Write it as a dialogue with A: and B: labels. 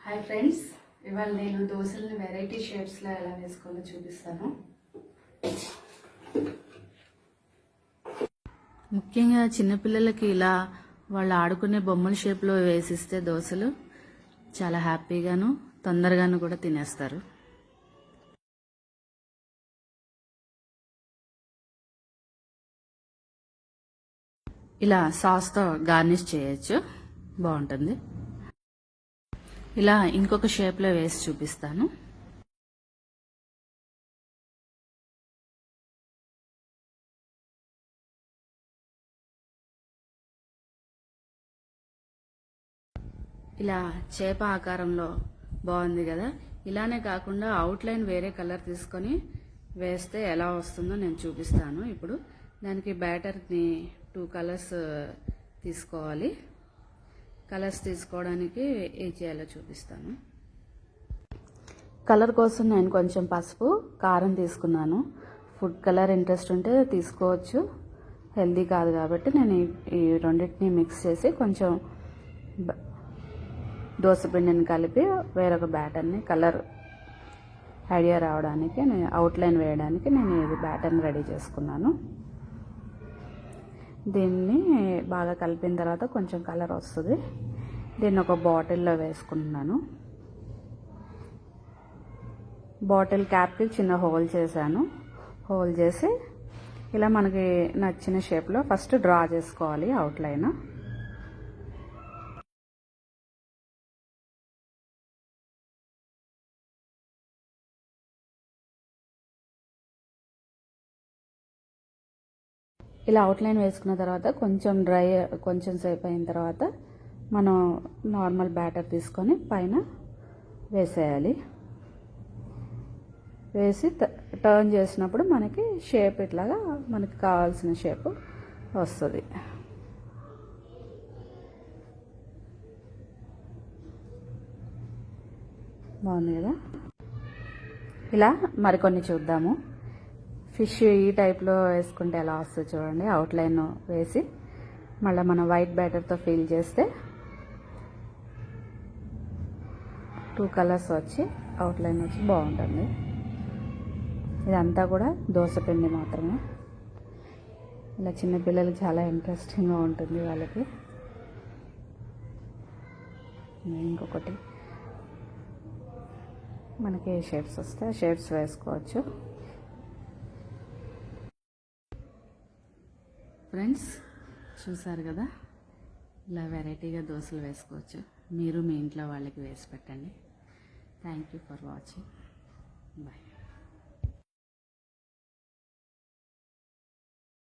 A: Hi friends, ఇవాళ నేను దోశలను variety షేప్స్లో ఎలా వేసుకోవాలో చూపిస్తాను. ముఖ్యంగా చిన్నపిల్లలకి ఇలా వాళ్ళు ఆడుకునే బొమ్మల షేప్లో వేసిస్తే దోశలు చాలా హ్యాపీగాను తొందరగాను కూడా తినేస్తారు. ఇలా సాస్తో గార్నిష్ చేయొచ్చు, బాగుంటుంది. ఇలా ఇంకొక షేప్లో వేసి చూపిస్తాను. ఇలా చేప ఆకారంలో బాగుంది కదా. ఇలానే కాకుండా అవుట్లైన్ వేరే కలర్ తీసుకొని వేస్తే ఎలా వస్తుందో నేను చూపిస్తాను. ఇప్పుడు దానికి బ్యాటర్ని 2 కలర్స్ తీసుకోవాలి. కలర్స్ తీసుకోవడానికి ఏం చేయాలో చూపిస్తాను. కలర్ కోసం నేను కొంచెం పసుపు, కారం తీసుకున్నాను. ఫుడ్ కలర్ ఇంట్రెస్ట్ ఉంటే తీసుకోవచ్చు, హెల్దీ కాదు కాబట్టి నేను ఈ రెండింటిని మిక్స్ చేసి కొంచెం దోసపిండిని కలిపి వేరొక బ్యాటర్ని కలర్ ఐడియా రావడానికి అవుట్లైన్ వేయడానికి నేను ఇది బ్యాటర్ని రెడీ చేసుకున్నాను. దీన్ని బాగా కలిపిన తర్వాత కొంచెం కలర్ వస్తుంది. దీన్ని ఒక బాటిల్లో వేసుకుంటున్నాను. బాటిల్ క్యాప్కి చిన్న హోల్ చేశాను. హోల్ చేసి ఇలా మనకి నచ్చిన షేప్లో ఫస్ట్ డ్రా చేసుకోవాలి అవుట్లైన్. ఇలా అవుట్లైన్ వేసుకున్న తర్వాత కొంచెం సేపు అయిన తర్వాత మనం నార్మల్ బ్యాటర్ తీసుకొని పైన వేసేయాలి. వేసి టర్న్ చేసినప్పుడు మనకి షేప్ ఇట్లాగా మనకి కావాల్సిన షేప్ వస్తుంది. బాగుంది కదా. ఇలా మరికొన్ని చూద్దాము. ఫిష్ ఈ టైప్లో వేసుకుంటే ఎలా వస్తుంది చూడండి. అవుట్లైన్ వేసి మళ్ళీ మనం వైట్ బ్యాటర్తో ఫిల్ చేస్తే 2 కలర్స్ వచ్చి అవుట్లైన్ వచ్చి బాగుంటుంది. ఇదంతా కూడా దోసపిండి మాత్రమే. ఇలా చిన్నపిల్లలకి చాలా ఇంట్రెస్టింగ్గా ఉంటుంది వాళ్ళకి. ఇంకొకటి మనకి ఏ షేప్స్ వస్తే ఆ షేప్స్ వేసుకోవచ్చు. ఫ్రెండ్స్ చూసారు కదా, ఇలా వెరైటీగా దోశలు వేసుకోవచ్చు. మీరు మీ ఇంట్లో వాళ్ళకి వేసి పెట్టండి. Thank you for watching.